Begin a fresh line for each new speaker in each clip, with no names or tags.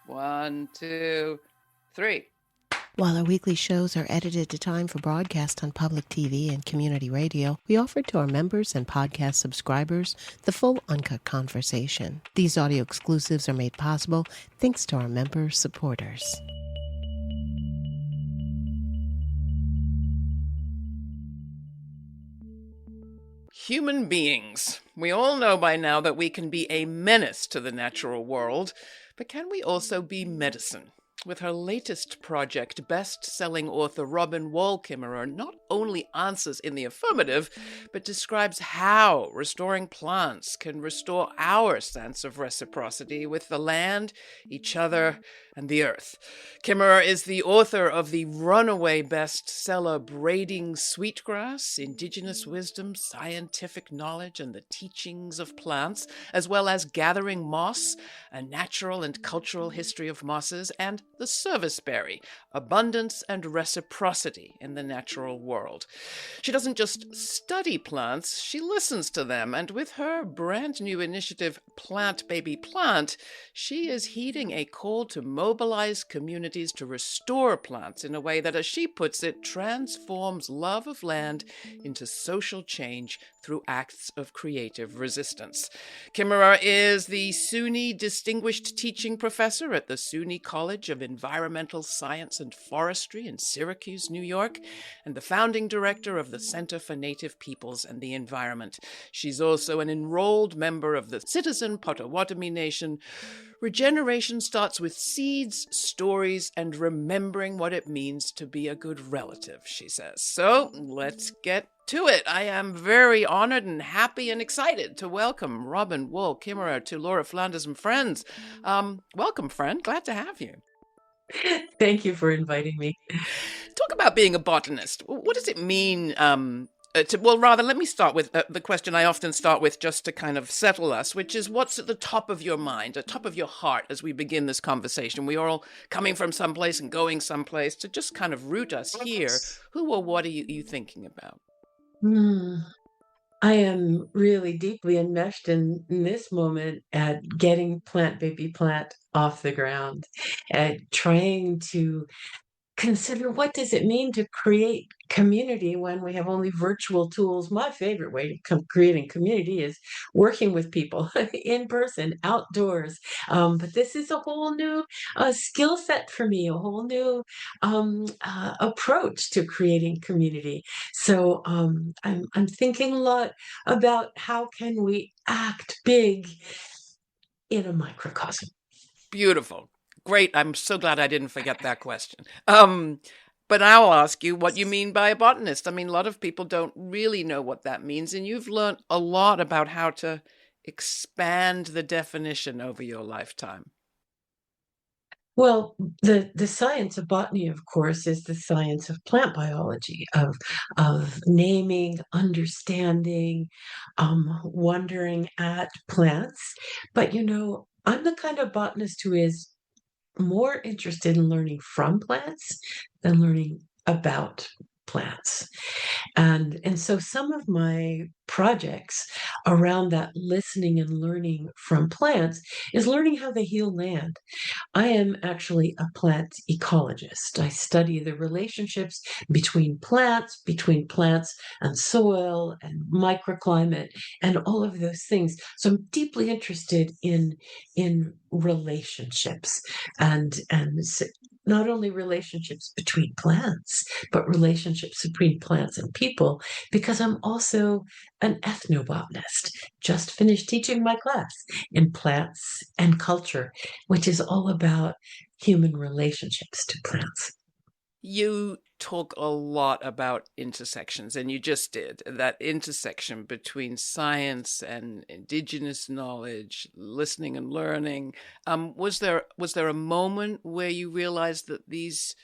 1, 2, 3.
While our weekly shows are edited to time for broadcast on public TV and community radio, we offer to our members and podcast subscribers the full Uncut Conversation. These audio exclusives are made possible thanks to our member supporters.
Human beings. We all know by now that we can be a menace to the natural world, but can we also be medicine? With her latest project, best-selling author Robin Wall Kimmerer not only answers in the affirmative, but describes how restoring plants can restore our sense of reciprocity with the land, each other, and the earth. Kimmerer is the author of the runaway bestseller Braiding Sweetgrass, Indigenous Wisdom, Scientific Knowledge, and the Teachings of Plants, as well as Gathering Moss, A Natural and Cultural History of Mosses, and The Serviceberry, Abundance and Reciprocity in the Natural World. She doesn't just study plants, she listens to them, and with her brand new initiative, Plant Baby Plant, she is heeding a call to mobilize communities to restore plants in a way that, as she puts it, transforms love of land into social change through acts of creative resistance. Kimmerer is the SUNY Distinguished Teaching Professor at the SUNY College of Environmental Science and Forestry in Syracuse, New York, and the founding director of the Center for Native Peoples and the Environment. She's also an enrolled member of the Citizen Potawatomi Nation. Regeneration starts with seeds, stories, and remembering what it means to be a good relative, she says. So let's get to it. I am very honored and happy and excited to welcome Robin Wall Kimmerer to Laura Flanders and Friends. Welcome, friend. Glad to have you.
Thank you for inviting me.
Talk about being a botanist. What does it mean? Let me start with the question I often start with just to kind of settle us, which is what's at the top of your mind, at the top of your heart as we begin this conversation? We are all coming from someplace and going someplace to just kind of root us here. Who or what are you thinking about?
I am really deeply enmeshed in this moment at getting Plant Baby Plant off the ground, at trying to consider what does it mean to create community when we have only virtual tools. My favorite way to creating community is working with people in person, outdoors. But this is a whole new skill set for me, a whole new approach to creating community. So I'm thinking a lot about how can we act big in a microcosm.
Beautiful. Great. I'm so glad I didn't forget that question. But I'll ask you what you mean by a botanist. I mean, a lot of people don't really know what that means, and you've learned a lot about how to expand the definition over your lifetime.
Well, the science of botany, of course, is the science of plant biology, of naming, understanding, wondering at plants. But I'm the kind of botanist who is more interested in learning from plants than learning about plants. And so some of my projects around that listening and learning from plants is learning how they heal land. I am actually a plant ecologist. I study the relationships between plants and soil and microclimate and all of those things. So I'm deeply interested in relationships and not only relationships between plants, but relationships between plants and people, because I'm also an ethnobotanist. Just finished teaching my class in plants and culture, which is all about human relationships to plants.
You talk a lot about intersections, and you just did that intersection between science and indigenous knowledge, listening and learning. Was there a moment where you realized that these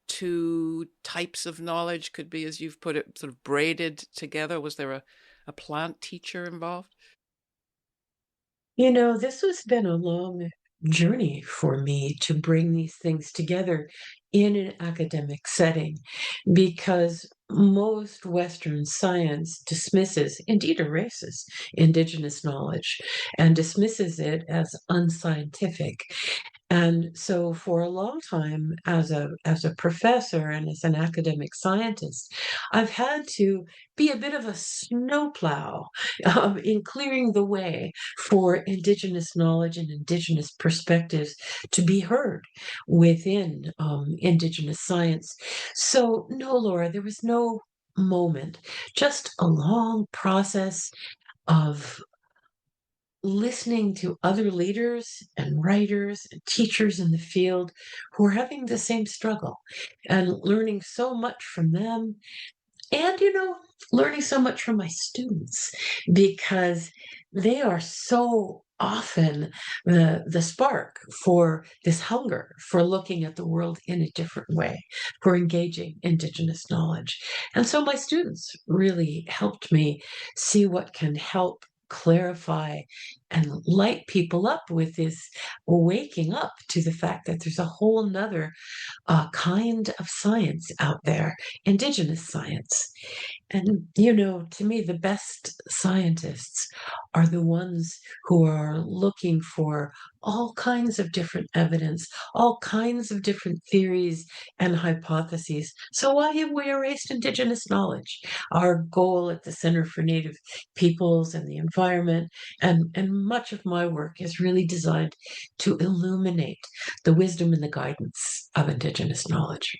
two types of knowledge could be, as you've put it, sort of braided together? Was there a plant teacher involved?
This has been a long journey for me to bring these things together in an academic setting, because most Western science dismisses, indeed erases, indigenous knowledge and dismisses it as unscientific. And so for a long time as a professor and as an academic scientist, I've had to be a bit of a snowplow in clearing the way for Indigenous knowledge and Indigenous perspectives to be heard within Indigenous science. So no, Laura, there was no moment, just a long process of listening to other leaders and writers and teachers in the field who are having the same struggle and learning so much from them and learning so much from my students because they are so often the spark for this hunger for looking at the world in a different way, for engaging Indigenous knowledge. And so my students really helped me see what can help clarify and light people up with this waking up to the fact that there's a whole nother kind of science out there, Indigenous science. And, to me, the best scientists are the ones who are looking for all kinds of different evidence, all kinds of different theories and hypotheses. So why have we erased Indigenous knowledge? Our goal at the Center for Native Peoples and the Environment, and much of my work is really designed to illuminate the wisdom and the guidance of Indigenous knowledge.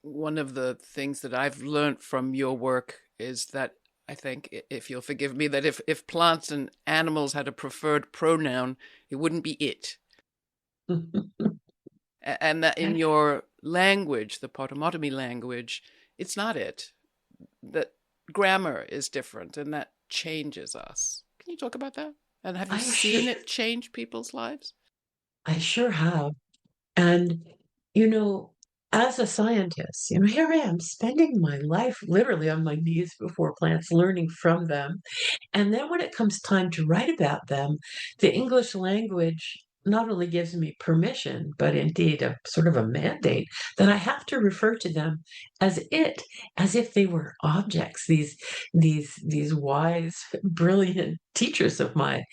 One of the things that I've learned from your work is that I think, if you'll forgive me, that if plants and animals had a preferred pronoun, it wouldn't be it. And that in your language, the Potawatomi language, it's not it. That grammar is different and that changes us. Can you talk about that? And have you seen it change people's lives?
I sure have. And, as a scientist, here I am spending my life literally on my knees before plants, learning from them. And then when it comes time to write about them, the English language not only gives me permission, but indeed a sort of a mandate that I have to refer to them as it, as if they were objects, these wise, brilliant teachers of mine.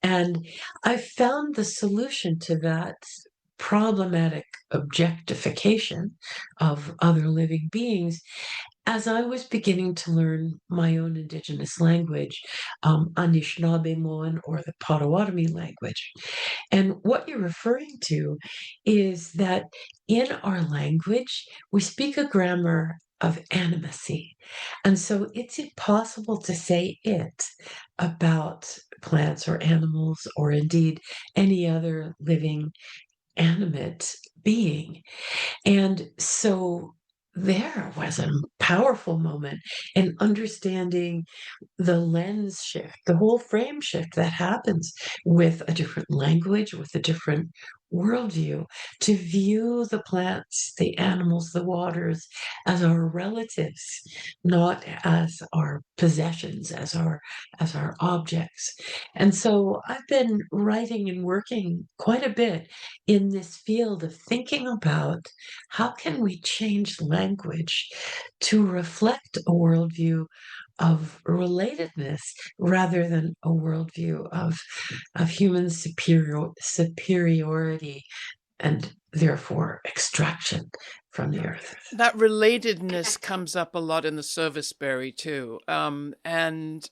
And I found the solution to that problematic objectification of other living beings as I was beginning to learn my own Indigenous language, Anishinaabemowin, or the Potawatomi language. And what you're referring to is that in our language, we speak a grammar of animacy. And so it's impossible to say it about plants or animals or indeed any other living animate being. And so there was a powerful moment in understanding the lens shift, the whole frame shift that happens with a different language, with a different worldview, to view the plants, the animals, the waters as our relatives, not as our possessions, as our objects. And so I've been writing and working quite a bit in this field of thinking about how can we change language to reflect a worldview of relatedness rather than a worldview of human superiority and therefore extraction from the earth.
That relatedness comes up a lot in the serviceberry too. And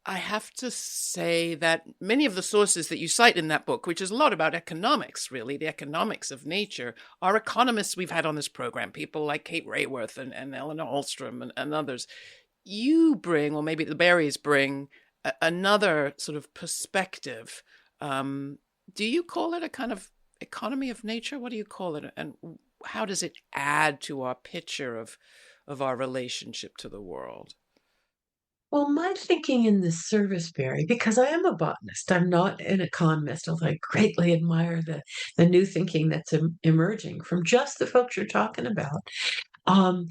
I have to say that many of the sources that you cite in that book, which is a lot about economics, really, the economics of nature, are economists we've had on this program, people like Kate Rayworth and Eleanor Holstrom and others. You bring, or maybe the berries bring, another sort of perspective. Do you call it a kind of economy of nature? What do you call it? And how does it add to our picture of our relationship to the world?
Well, my thinking in the serviceberry, because I am a botanist, I'm not an economist, although I greatly admire the new thinking that's emerging from just the folks you're talking about. Um,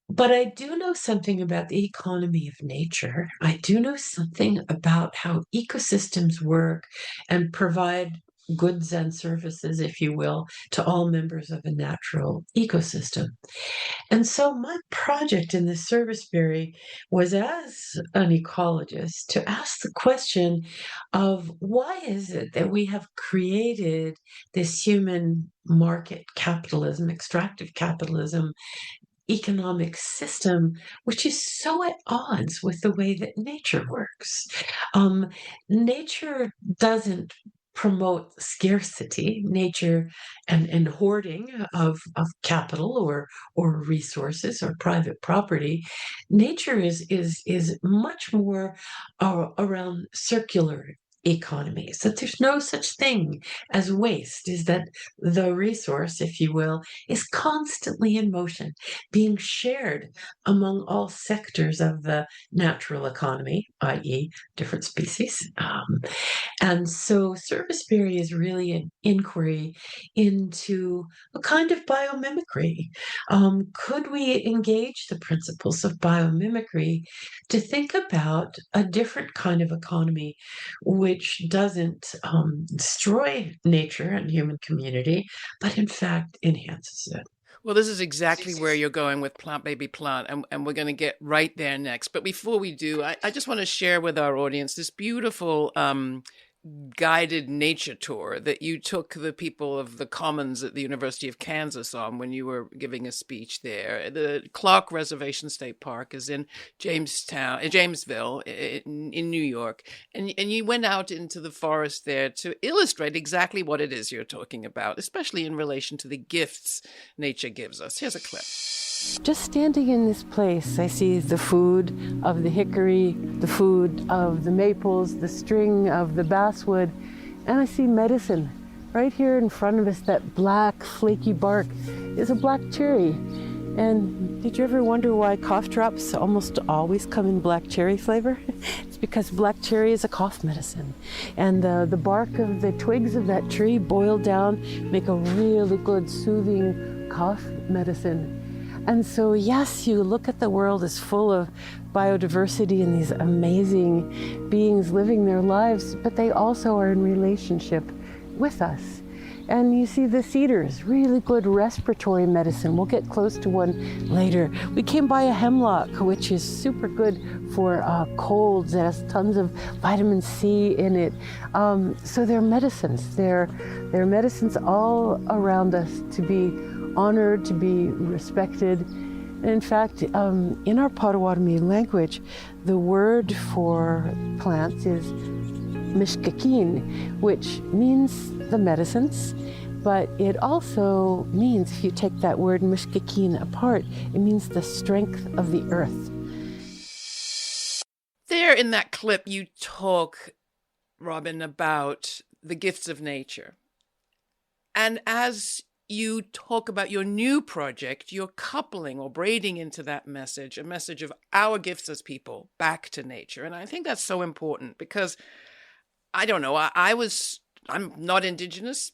But I do know something about the economy of nature. I do know something about how ecosystems work and provide goods and services, if you will, to all members of a natural ecosystem. And so my project in the serviceberry was, as an ecologist, to ask the question of why is it that we have created this human market capitalism, extractive capitalism, economic system, which is so at odds with the way that nature works. Nature doesn't promote scarcity, nature and hoarding of capital or resources or private property. Nature is much more around circular economies, that there's no such thing as waste, is that the resource, if you will, is constantly in motion, being shared among all sectors of the natural economy, i.e., different species. And so serviceberry is really an inquiry into a kind of biomimicry. Could we engage the principles of biomimicry to think about a different kind of economy which doesn't destroy nature and human community, but in fact enhances it?
Well, this is exactly where you're going with Plant Baby Plant, and we're going to get right there next. But before we do, I just want to share with our audience this beautiful guided nature tour that you took the people of the Commons at the University of Kansas on when you were giving a speech there. The Clark Reservation State Park is in Jamesville in New York. And you went out into the forest there to illustrate exactly what it is you're talking about, especially in relation to the gifts nature gives us. Here's a clip.
Just standing in this place, I see the food of the hickory, the food of the maples, the string of the basswood, and I see medicine. Right here in front of us, that black, flaky bark is a black cherry. And did you ever wonder why cough drops almost always come in black cherry flavor? It's because black cherry is a cough medicine. And the bark of the twigs of that tree boiled down make a really good soothing cough medicine. And so, yes, you look at the world as full of biodiversity and these amazing beings living their lives, but they also are in relationship with us. And you see the cedars, really good respiratory medicine. We'll get close to one later. We came by a hemlock, which is super good for colds. It has tons of vitamin C in it. So they're medicines. They're medicines all around us to be honored, to be respected. And in fact, in our Potawatomi language, the word for plants is mishkakin, which means the medicines, but it also means, if you take that word mishkakin apart, it means the strength of the earth.
There in that clip, you talk, Robin, about the gifts of nature. And as you talk about your new project, you're coupling or braiding into that message, a message of our gifts as people back to nature. And I think that's so important because, I don't know, I'm not Indigenous,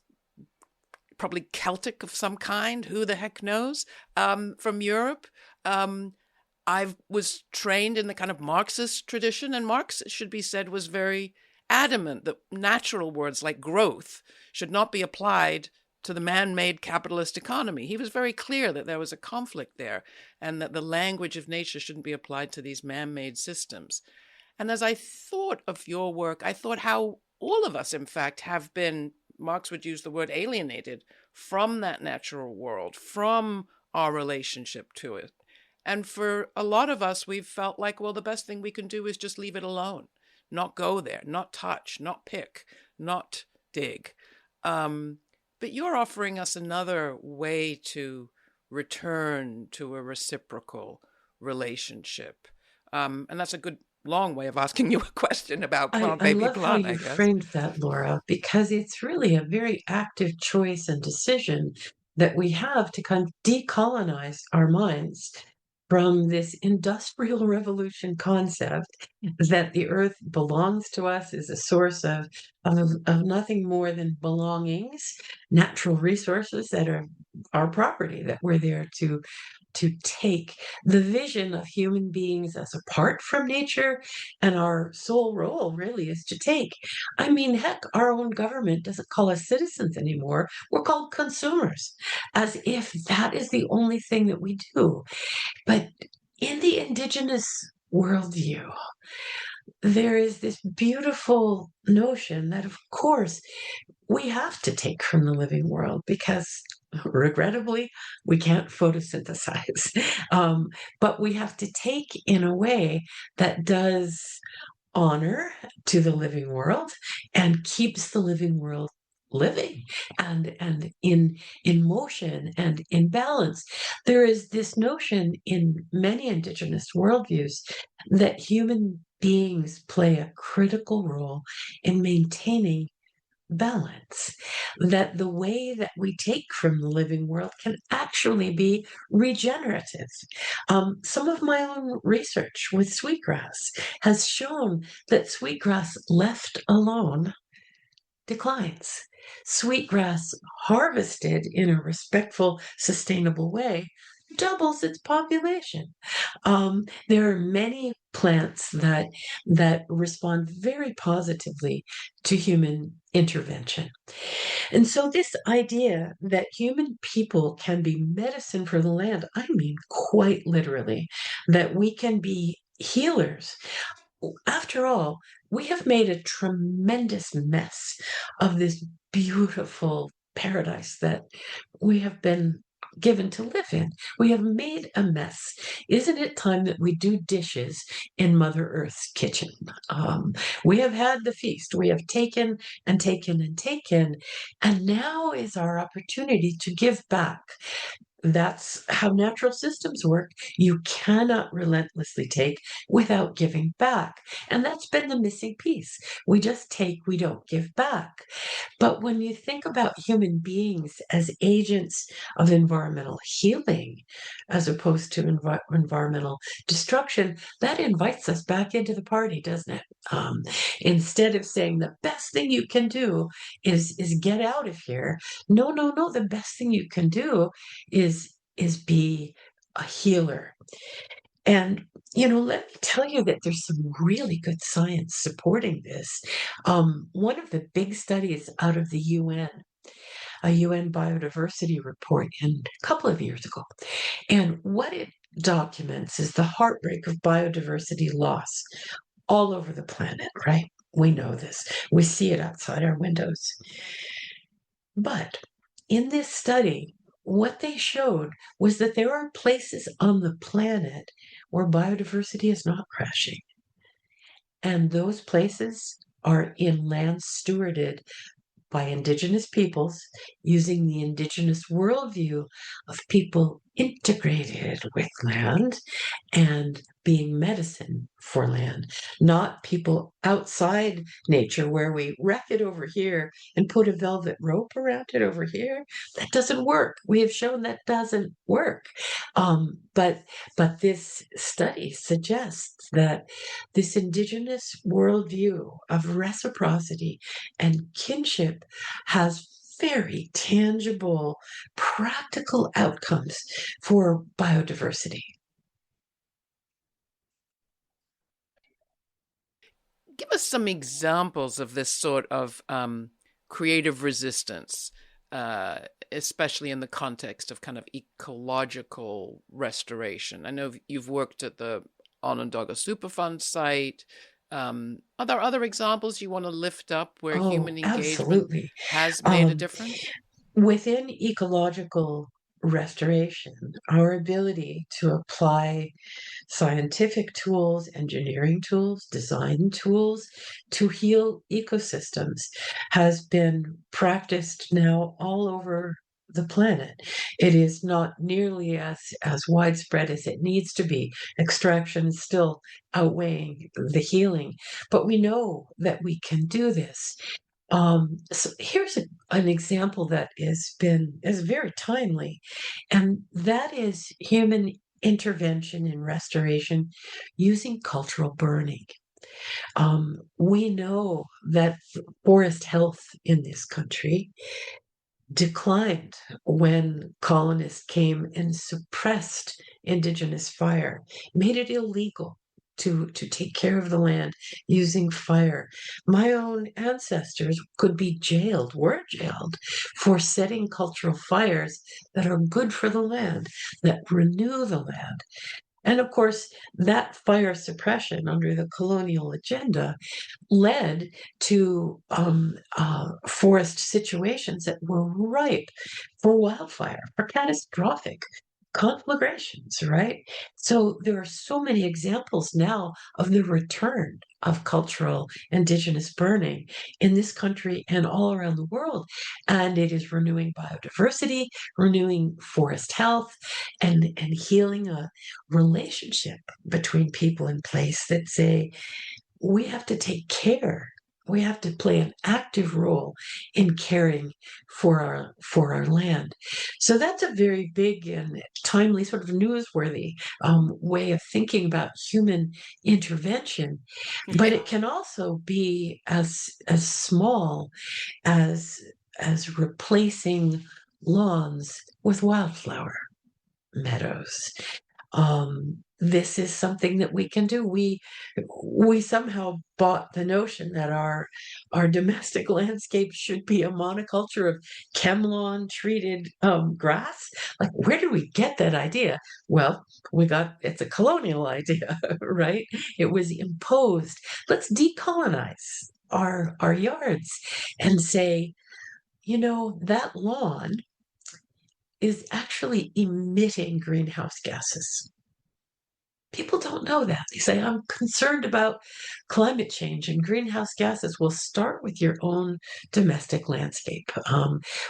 probably Celtic of some kind, who the heck knows, from Europe. I was trained in the kind of Marxist tradition, and Marx, it should be said, was very adamant that natural words like growth should not be applied to the man-made capitalist economy. He was very clear that there was a conflict there and that the language of nature shouldn't be applied to these man-made systems. And as I thought of your work, I thought how all of us, in fact, have been, Marx would use the word alienated from that natural world, from our relationship to it. And for a lot of us, we've felt like, well, the best thing we can do is just leave it alone, not go there, not touch, not pick, not dig. But you're offering us another way to return to a reciprocal relationship. And that's a good long way of asking you a question about Plant Baby Plant,
I love how you framed that, Laura, because it's really a very active choice and decision that we have to kind of decolonize our minds from this industrial revolution concept that the earth belongs to us, is a source of nothing more than belongings, natural resources that are our property, that we're there to take the vision of human beings as apart from nature, and our sole role really is to take. I mean, heck, our own government doesn't call us citizens anymore. We're called consumers, as if that is the only thing that we do. But in the Indigenous worldview, there is this beautiful notion that, of course, we have to take from the living world because, regrettably, we can't photosynthesize. But we have to take in a way that does honor to the living world and keeps the living world living and in motion and in balance. There is this notion in many Indigenous worldviews that human beings play a critical role in maintaining balance, that the way that we take from the living world can actually be regenerative. Some of my own research with sweetgrass has shown that sweetgrass left alone declines. Sweetgrass harvested in a respectful, sustainable way doubles its population. There are many plants that respond very positively to human intervention. And so this idea that human people can be medicine for the land, I mean quite literally, that we can be healers. After all, we have made a tremendous mess of this beautiful paradise that we have been given to live in. We have made a mess. Isn't it time that we do dishes in Mother Earth's kitchen? We have had the feast. We have taken and taken and taken, and now is our opportunity to give back. That's how natural systems work. You cannot relentlessly take without giving back. And that's been the missing piece. We just take, we don't give back. But when you think about human beings as agents of environmental healing, as opposed to environmental destruction, that invites us back into the party, doesn't it? Instead of saying the best thing you can do is get out of here. No, no, no. The best thing you can do is be a healer. And let me tell you that there's some really good science supporting this. One of the big studies out of the UN, a UN biodiversity report a couple of years ago, and what it documents is the heartbreak of biodiversity loss all over the planet, right? We know this. We see it outside our windows. But in this study, what they showed was that there are places on the planet where biodiversity is not crashing. And those places are in lands stewarded by Indigenous peoples using the Indigenous worldview of people integrated with land and being medicine for land, not people outside nature where we wrap it over here and put a velvet rope around it over here. That doesn't work. We have shown that doesn't work. But this study suggests that this Indigenous worldview of reciprocity and kinship has very tangible, practical outcomes for biodiversity.
Give us some examples of this sort of creative resistance, especially in the context of kind of ecological restoration. I know you've worked at the Onondaga Superfund site. Are there other examples you want to lift up where human engagement
absolutely
has made a difference?
Within ecological restoration, our ability to apply scientific tools, engineering tools, design tools to heal ecosystems has been practiced now all over the planet. It is not nearly as widespread as it needs to be. Extraction is still outweighing the healing, but we know that we can do this. So here's an example that is very timely, and that is human intervention in restoration using cultural burning. We know that forest health in this country declined when colonists came and suppressed indigenous fire, made it illegal to take care of the land using fire. My own ancestors could be jailed, were jailed, for setting cultural fires that are good for the land, that renew the land. And of course, that fire suppression under the colonial agenda led to forest situations that were ripe for wildfire, for catastrophic conflagrations, right? So there are so many examples now of the return of cultural indigenous burning in this country and all around the world. And it is renewing biodiversity, renewing forest health, and healing a relationship between people in place that say, we have to take care. We have to play an active role in caring for our land. So that's a very big and timely, sort of newsworthy way of thinking about human intervention. But it can also be as small as replacing lawns with wildflower meadows. This is something that we can do. We somehow bought the notion that our domestic landscape should be a monoculture of ChemLawn treated grass. Like, where did we get that idea? Well, it's a colonial idea, right? It was imposed. Let's decolonize our yards and say, that lawn is actually emitting greenhouse gases. People don't know that. They say, I'm concerned about climate change and greenhouse gases. Well, start with your own domestic landscape.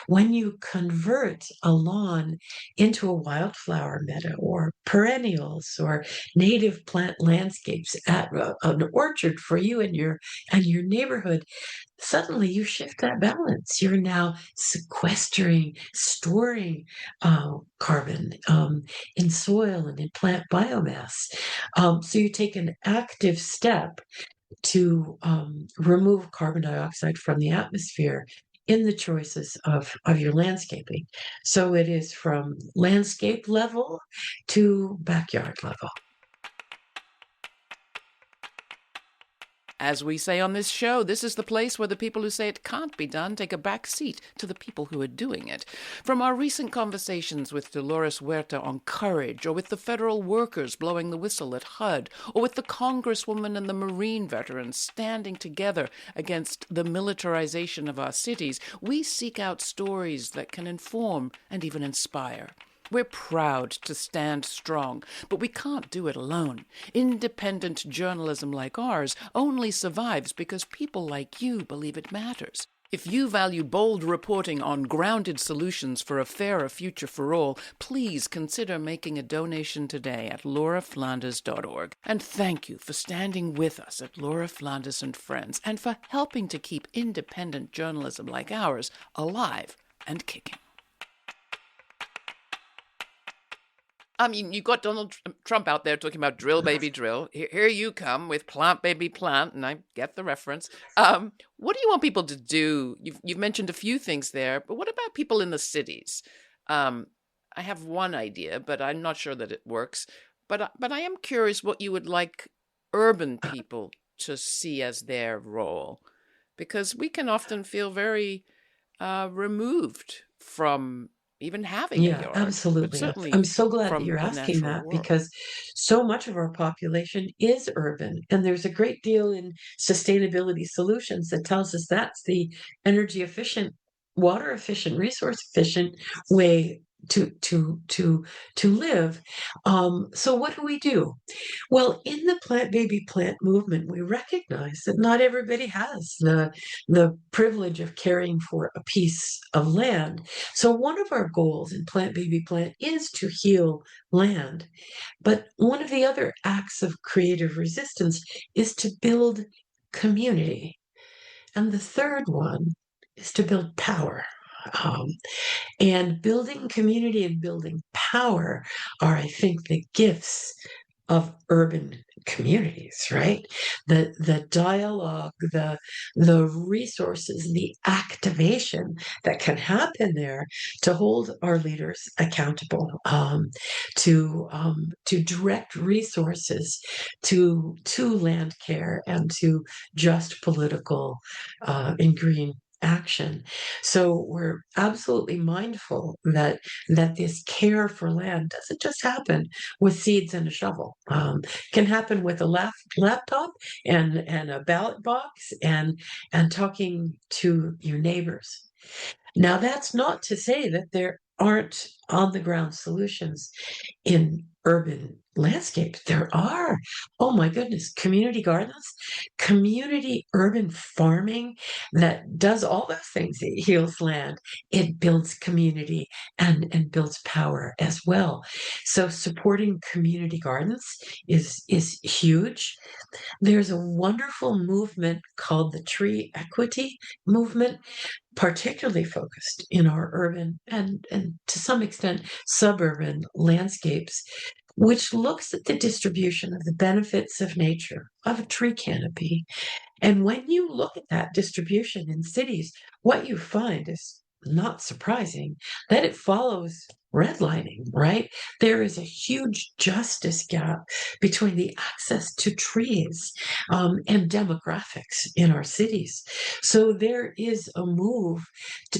When you convert a lawn into a wildflower meadow or perennials or native plant landscapes at an orchard for you and your neighborhood, suddenly you shift that balance. You're now sequestering, storing carbon in soil and in plant biomass. So you take an active step to remove carbon dioxide from the atmosphere in the choices of your landscaping. So it is from landscape level to backyard level.
As we say on this show, this is the place where the people who say it can't be done take a back seat to the people who are doing it. From our recent conversations with Dolores Huerta on courage, or with the federal workers blowing the whistle at HUD, or with the congresswoman and the Marine veterans standing together against the militarization of our cities, we seek out stories that can inform and even inspire. We're proud to stand strong, but we can't do it alone. Independent journalism like ours only survives because people like you believe it matters. If you value bold reporting on grounded solutions for a fairer future for all, please consider making a donation today at lauraflanders.org. And thank you for standing with us at Laura Flanders and Friends and for helping to keep independent journalism like ours alive and kicking. I mean, you got Donald Trump out there talking about drill, baby, drill. Here you come with plant, baby, plant, and I get the reference. What do you want people to do? You've mentioned a few things there, but what about people in the cities? I have one idea, but I'm not sure that it works. But I am curious what you would like urban people to see as their role, because we can often feel very removed from even having a yard.
Absolutely. I'm so glad that you're asking that, because so much of our population is urban, and there's a great deal in sustainability solutions that tells us that's the energy efficient, water efficient, resource efficient way to live. So what do? Well, in the plant baby plant movement, we recognize that not everybody has the privilege of caring for a piece of land. So one of our goals in plant baby plant is to heal land. But one of the other acts of creative resistance is to build community. And the third one is to build power. And building community and building power are, I think, the gifts of urban communities, right? The dialogue, the resources, the activation that can happen there to hold our leaders accountable, to direct resources to land care and to just political and green action. So we're absolutely mindful that this care for land doesn't just happen with seeds and a shovel. Can happen with a laptop and a ballot box and talking to your neighbors. Now, that's not to say that there aren't on the ground solutions in urban landscapes. There are. Oh my goodness, community gardens, community urban farming that does all those things. It heals land, it builds community and builds power as well. So supporting community gardens is huge. There's a wonderful movement called the tree equity movement, particularly focused in our urban and to some extent suburban landscapes, which looks at the distribution of the benefits of nature, of a tree canopy. And when you look at that distribution in cities, what you find is not surprising that it follows redlining, right? There is a huge justice gap between the access to trees and demographics in our cities. So there is a move,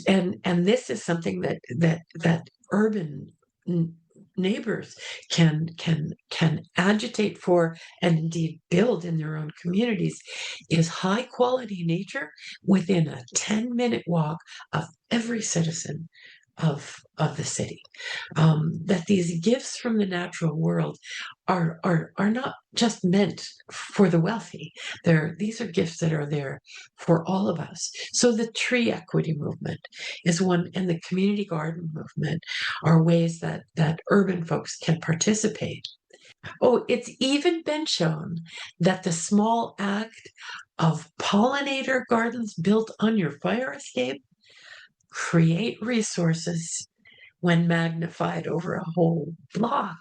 and this is something that urban neighbors can agitate for and indeed build in their own communities, is high quality nature within a 10-minute walk of every citizen of the city. That these gifts from the natural world are not just meant for the wealthy. These are gifts that are there for all of us. So the tree equity movement is one, and the community garden movement are ways that urban folks can participate. Oh, it's even been shown that the small act of pollinator gardens built on your fire escape create resources when magnified over a whole block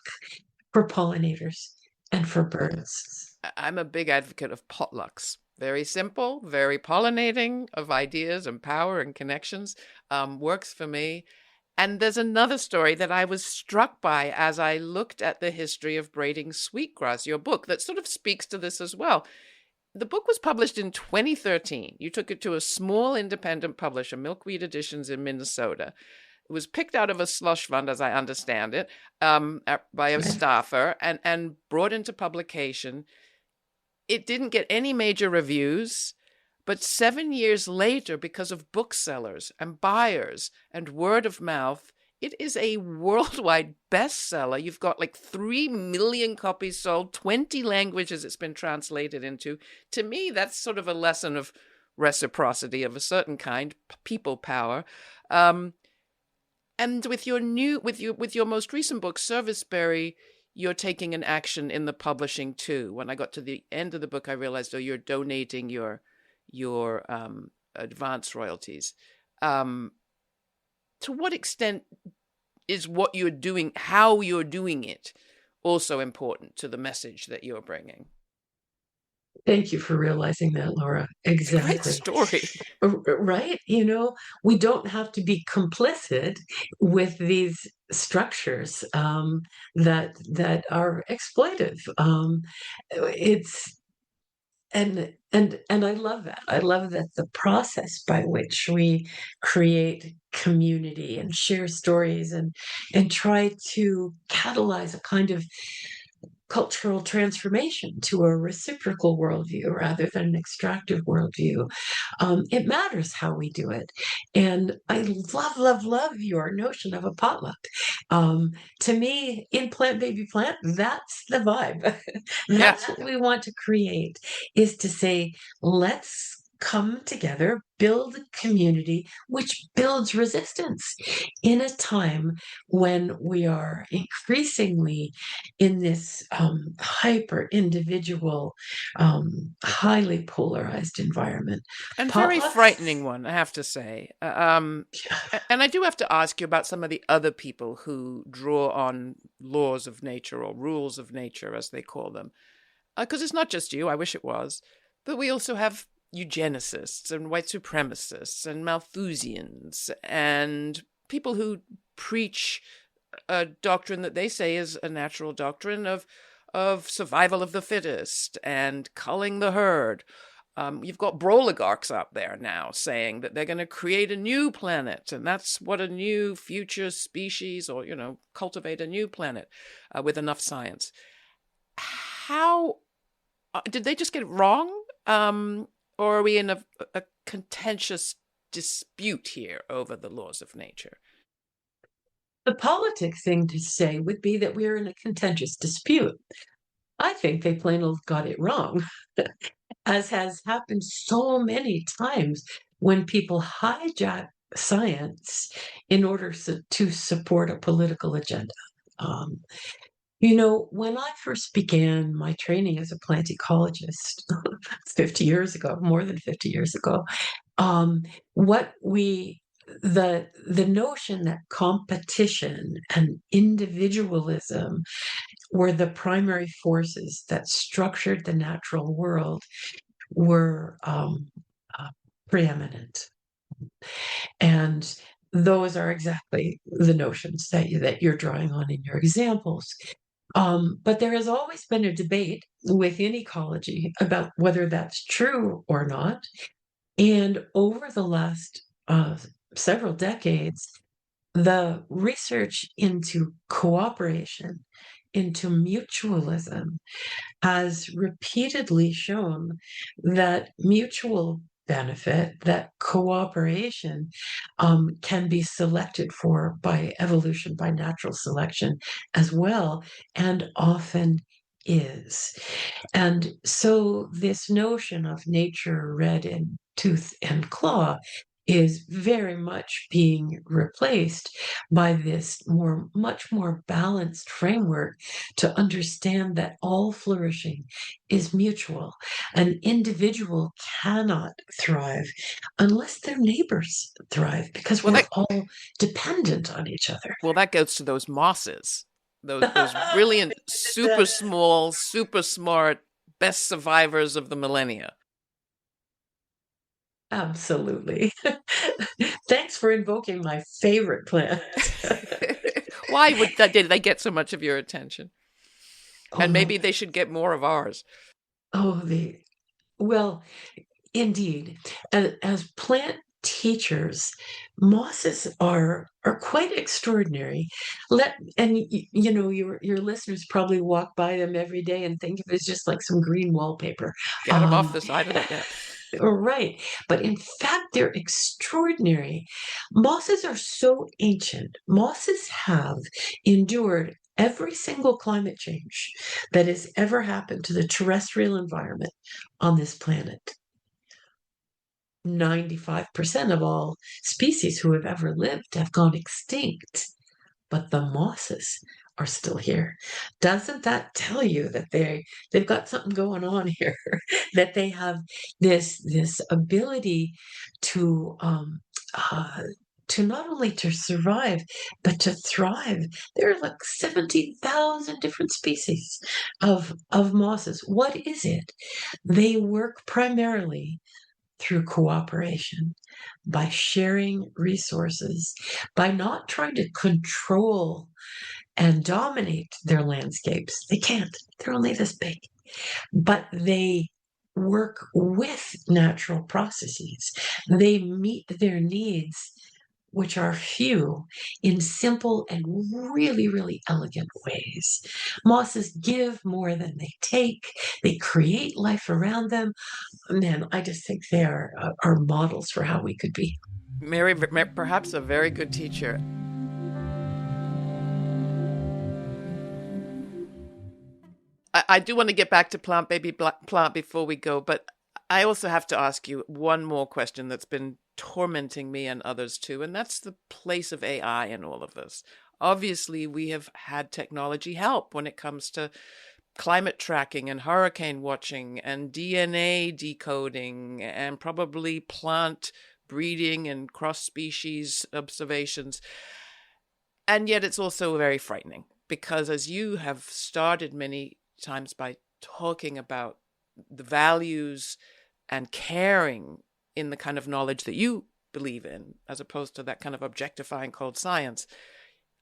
for pollinators and for birds.
I'm a big advocate of potlucks. Very simple, very pollinating of ideas and power and connections. Works for me. And there's another story that I was struck by as I looked at the history of Braiding Sweetgrass, your book, that sort of speaks to this as well. The book was published in 2013. You took it to a small independent publisher, Milkweed Editions in Minnesota. It was picked out of a slush fund, as I understand it, by a staffer and brought into publication. It didn't get any major reviews, but 7 years later, because of booksellers and buyers and word of mouth, it is a worldwide bestseller. You've got like 3 million copies sold, 20 languages it's been translated into. To me, that's sort of a lesson of reciprocity of a certain kind, people power. And with your most recent book, Serviceberry, you're taking an action in the publishing too. When I got to the end of the book, I realized, you're donating your advance royalties. To what extent is what you're doing, how you're doing it, also important to the message that you're bringing?
Thank you for realizing that, Laura. Exactly.
It's a great story.
Right? We don't have to be complicit with these structures that are exploitive. It's and I love that. I love that the process by which we create community and share stories and try to catalyze a kind of cultural transformation to a reciprocal worldview rather than an extractive worldview. It matters how we do it. And I love your notion of a potluck. To me, in Plant Baby Plant, that's the vibe. That's what we want to create, is to say, let's come together, build a community, which builds resistance in a time when we are increasingly in this hyper individual, highly polarized environment.
And very frightening one, I have to say. And I do have to ask you about some of the other people who draw on laws of nature or rules of nature, as they call them. because it's not just you, I wish it was, but we also have eugenicists and white supremacists and Malthusians and people who preach a doctrine that they say is a natural doctrine of survival of the fittest and culling the herd. You've got broligarchs out there now saying that they're going to create a new planet, and that's what a new future species, or, cultivate a new planet with enough science. How did they just get it wrong? Or are we in a contentious dispute here over the laws of nature?
The politic thing to say would be that we're in a contentious dispute. I think they plain old got it wrong, as has happened so many times when people hijack science in order to support a political agenda. When I first began my training as a plant ecologist 50 years ago, more than 50 years ago, what the notion that competition and individualism were the primary forces that structured the natural world were preeminent. And those are exactly the notions that you're drawing on in your examples. But there has always been a debate within ecology about whether that's true or not. And over the last several decades, the research into cooperation, into mutualism, has repeatedly shown that mutual benefit, that cooperation can be selected for by evolution, by natural selection as well, and often is. And so this notion of nature red in tooth and claw is very much being replaced by this much more balanced framework to understand that all flourishing is mutual. An individual cannot thrive unless their neighbors thrive, because we're all dependent on each other.
Well, that goes to those mosses, those brilliant, super small, super smart, best survivors of the millennia.
Absolutely. Thanks for invoking my favorite plant.
Why did they get so much of your attention? And maybe they should get more of ours.
Well, indeed. As plant teachers, mosses are quite extraordinary. Your listeners probably walk by them every day and think of it as just like some green wallpaper.
Get them off the side of the net.
Right. But in fact, they're extraordinary. Mosses are so ancient. Mosses have endured every single climate change that has ever happened to the terrestrial environment on this planet. 95% of all species who have ever lived have gone extinct, but the mosses are still here. Doesn't that tell you that they've got something going on here? That they have this ability to not only to survive but to thrive. There are like 70,000 different species of mosses. What is it? They work primarily through cooperation, by sharing resources, by not trying to control and dominate their landscapes. They can't. They're only this big. But they work with natural processes. They meet their needs, which are few, in simple and really, really elegant ways. Mosses give more than they take. They create life around them. Man, I just think they are models for how we could be.
Mary, perhaps a very good teacher. I do want to get back to Plant Baby Plant before we go, but I also have to ask you one more question that's been tormenting me and others too, and that's the place of AI in all of this. Obviously, we have had technology help when it comes to climate tracking and hurricane watching and DNA decoding and probably plant breeding and cross-species observations. And yet it's also very frightening because, as you have started many times by talking about the values and caring in the kind of knowledge that you believe in, as opposed to that kind of objectifying cold science,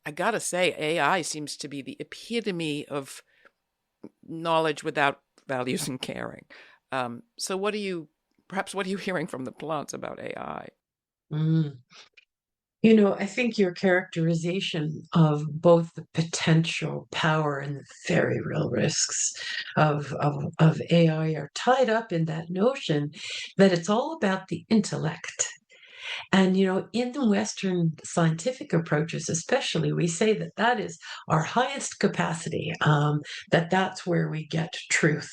I gotta say, AI seems to be the epitome of knowledge without values and caring. So what are you hearing from the plants about AI?
Mm. I think your characterization of both the potential power and the very real risks of AI are tied up in that notion that it's all about the intellect. And, in the Western scientific approaches, especially, we say that that is our highest capacity, that's where we get truth.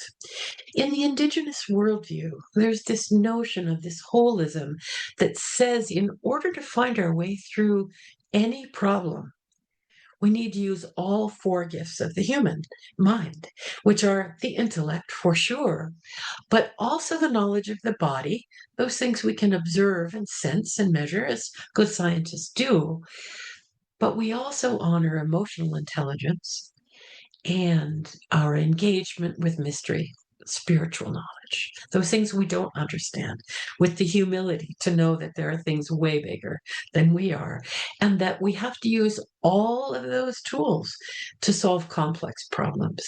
In the Indigenous worldview, there's this notion of this holism that says in order to find our way through any problem, we need to use all four gifts of the human mind, which are the intellect for sure, but also the knowledge of the body, those things we can observe and sense and measure as good scientists do. But we also honor emotional intelligence and our engagement with mystery, spiritual knowledge, those things we don't understand, with the humility to know that there are things way bigger than we are, and that we have to use all of those tools to solve complex problems.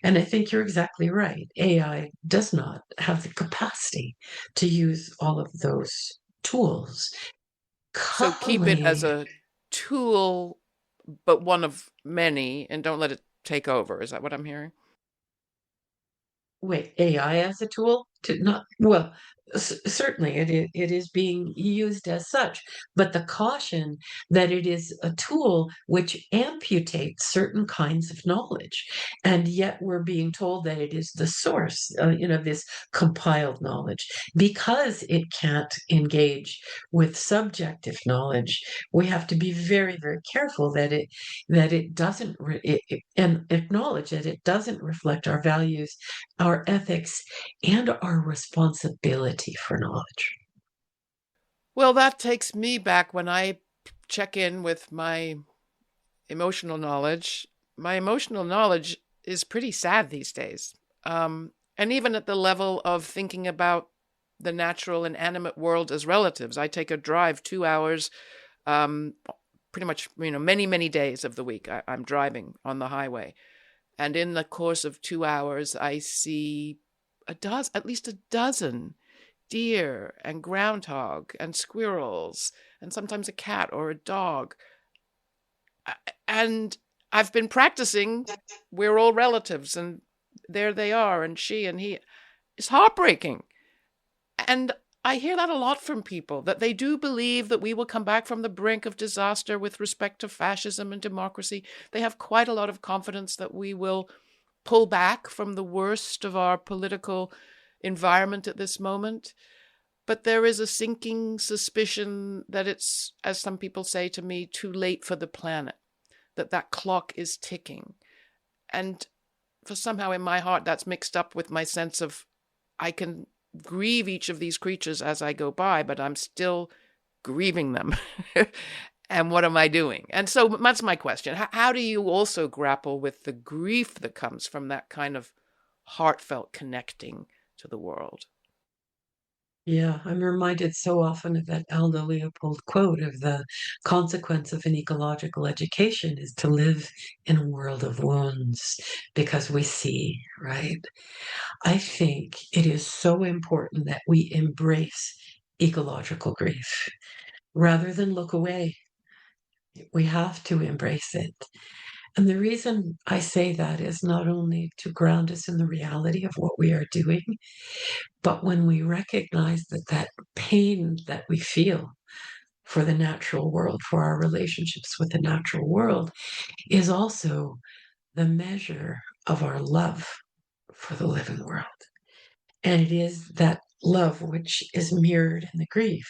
And I think you're exactly right. AI does not have the capacity to use all of those tools.
So keep it as
Coupling
a tool, but one of many, and don't let it take over. Is that what I'm hearing?
Wait, AI as a tool to not, well, certainly it is being used as such, but the caution that it is a tool which amputates certain kinds of knowledge, and yet we're being told that it is the source, this compiled knowledge, because it can't engage with subjective knowledge. We have to be very, very careful that it doesn't and acknowledge that it doesn't reflect our values, our ethics, and our responsibility for knowledge.
Well, that takes me back when I check in with my emotional knowledge. My emotional knowledge is pretty sad these days. And even at the level of thinking about the natural and animate world as relatives, I take a drive 2 hours, pretty much, many, many days of the week. I'm driving on the highway. And in the course of 2 hours, I see at least a dozen deer and groundhog and squirrels and sometimes a cat or a dog. And I've been practicing, we're all relatives, and there they are, and she and he. It's heartbreaking. And I hear that a lot from people, that they do believe that we will come back from the brink of disaster with respect to fascism and democracy. They have quite a lot of confidence that we will pull back from the worst of our political environment at this moment. But there is a sinking suspicion that it's, as some people say to me, too late for the planet, that clock is ticking. And for somehow in my heart, that's mixed up with my sense of I can grieve each of these creatures as I go by, but I'm still grieving them. And what am I doing? And so that's my question. How do you also grapple with the grief that comes from that kind of heartfelt connecting to the world?
Yeah, I'm reminded so often of that Aldo Leopold quote of the consequence of an ecological education is to live in a world of wounds because we see, right? I think it is so important that we embrace ecological grief rather than look away. We have to embrace it. And the reason I say that is not only to ground us in the reality of what we are doing, but when we recognize that pain that we feel for the natural world, for our relationships with the natural world, is also the measure of our love for the living world. And it is that love which is mirrored in the grief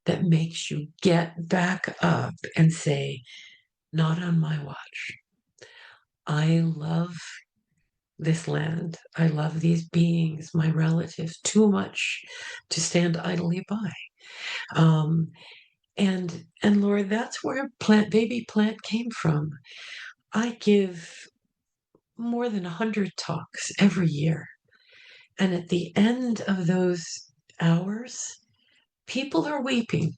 that makes you get back up and say, not on my watch. I love this land. I love these beings, my relatives, too much to stand idly by. Um, and Laura, that's where baby plant came from. I give more than 100 talks every year. And at the end of those hours, people are weeping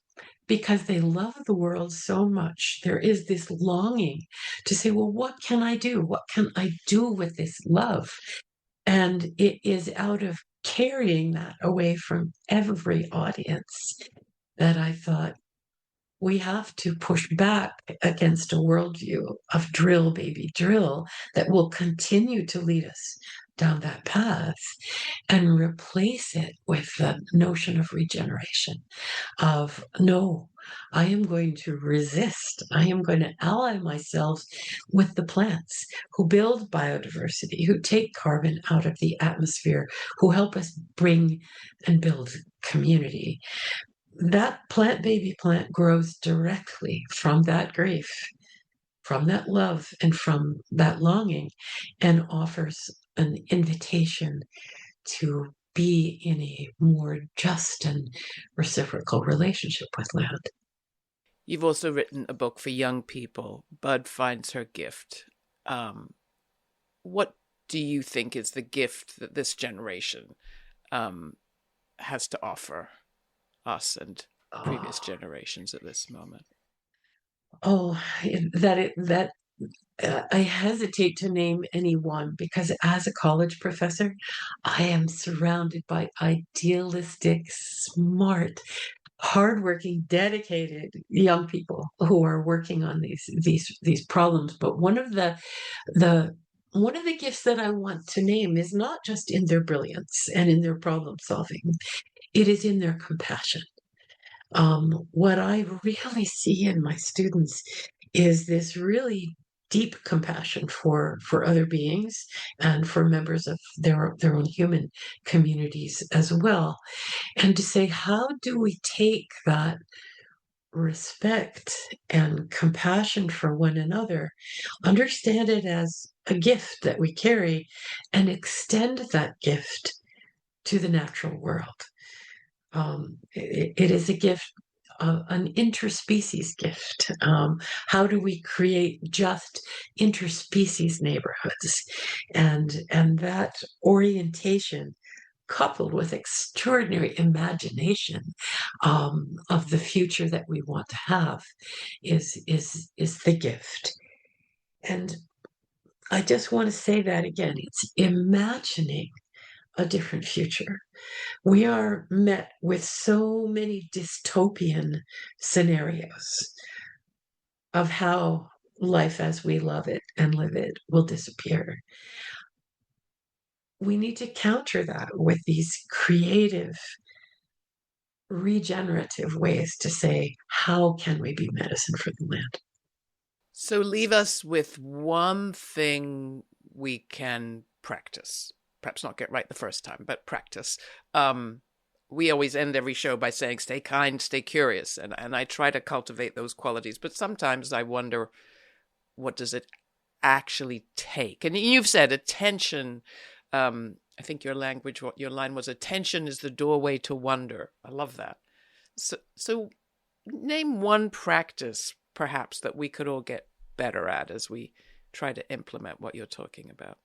because they love the world so much. There is this longing to say, well, what can I do? What can I do with this love? And it is out of carrying that away from every audience that I thought, we have to push back against a worldview of drill, baby, drill that will continue to lead us down that path and replace it with the notion of regeneration, of no, I am going to resist. I am going to ally myself with the plants who build biodiversity, who take carbon out of the atmosphere, who help us bring and build community. That plant, baby plant, grows directly from that grief, from that love, and from that longing, and offers an invitation to be in a more just and reciprocal relationship with land.
You've also written a book for young people, Bud Finds Her Gift. What do you think is the gift that this generation has to offer us and previous generations at this moment?
I hesitate to name any one, because as a college professor, I am surrounded by idealistic, smart, hardworking, dedicated young people who are working on these problems. But one of the gifts that I want to name is not just in their brilliance and in their problem solving; it is in their compassion. What I really see in my students is this really deep compassion for other beings and for members of their own human communities as well. And to say, how do we take that respect and compassion for one another, understand it as a gift that we carry, and extend that gift to the natural world? It is a gift, an interspecies gift. How do we create just interspecies neighborhoods? And that orientation, coupled with extraordinary imagination of the future that we want to have, is the gift. And I just want to say that again, it's imagining a different future. We are met with so many dystopian scenarios of how life as we love it and live it will disappear. We need to counter that with these creative, regenerative ways to say, how can we be medicine for the land?
So leave us with one thing we can practice. Perhaps not get right the first time, but practice. We always end every show by saying, stay kind, stay curious. And I try to cultivate those qualities. But sometimes I wonder, what does it actually take? And you've said attention. I think your line was, attention is the doorway to wonder. I love that. So name one practice, perhaps, that we could all get better at as we try to implement what you're talking about.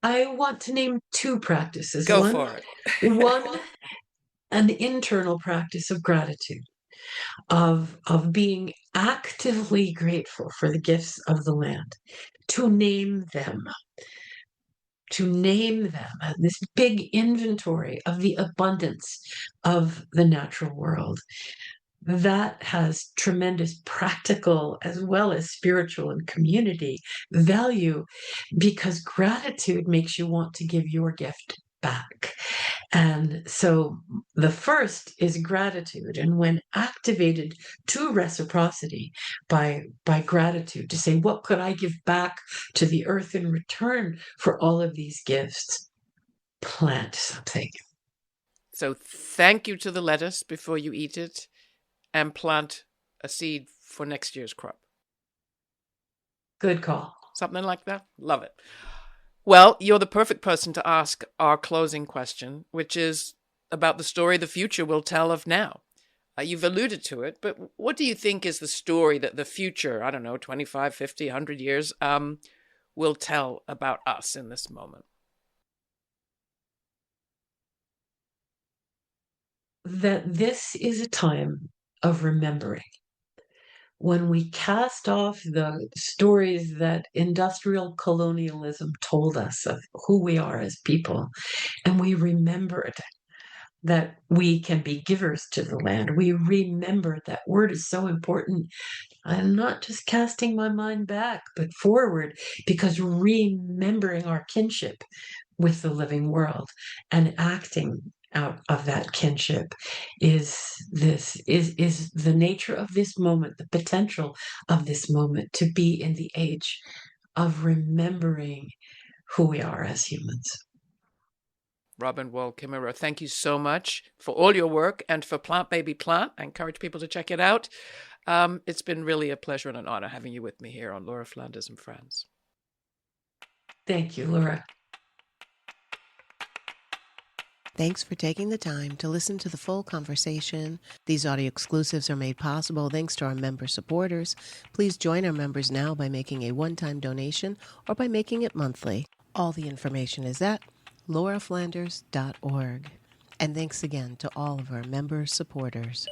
I want to name two practices.
Go for it.
One, an internal practice of gratitude, of being actively grateful for the gifts of the land, to name them, this big inventory of the abundance of the natural world. That has tremendous practical as well as spiritual and community value, because gratitude makes you want to give your gift back. And so the first is gratitude. And when activated to reciprocity by gratitude, to say, what could I give back to the earth in return for all of these gifts? Plant something.
So thank you to the lettuce before you eat it, and plant a seed for next year's crop.
Good call.
Something like that. Love it. Well, you're the perfect person to ask our closing question, which is about the story the future will tell of now. You've alluded to it, but what do you think is the story that the future, I don't know, 25, 50, 100 years, will tell about us in this moment?
That this is a time of remembering. When we cast off the stories that industrial colonialism told us of who we are as people, and we remembered that we can be givers to the land, we remember that word is so important. I'm not just casting my mind back, but forward, because remembering our kinship with the living world and acting out of that kinship is the nature of this moment, the potential of this moment to be in the age of remembering who we are as humans.
Robin Wall Kimmerer, thank you so much for all your work and for Plant Baby Plant. I encourage people to check it out. It's been really a pleasure and an honor having you with me here on Laura Flanders and Friends.
Thank you, Laura.
Thanks for taking the time to listen to the full conversation. These audio exclusives are made possible thanks to our member supporters. Please join our members now by making a one-time donation or by making it monthly. All the information is at lauraflanders.org. And thanks again to all of our member supporters.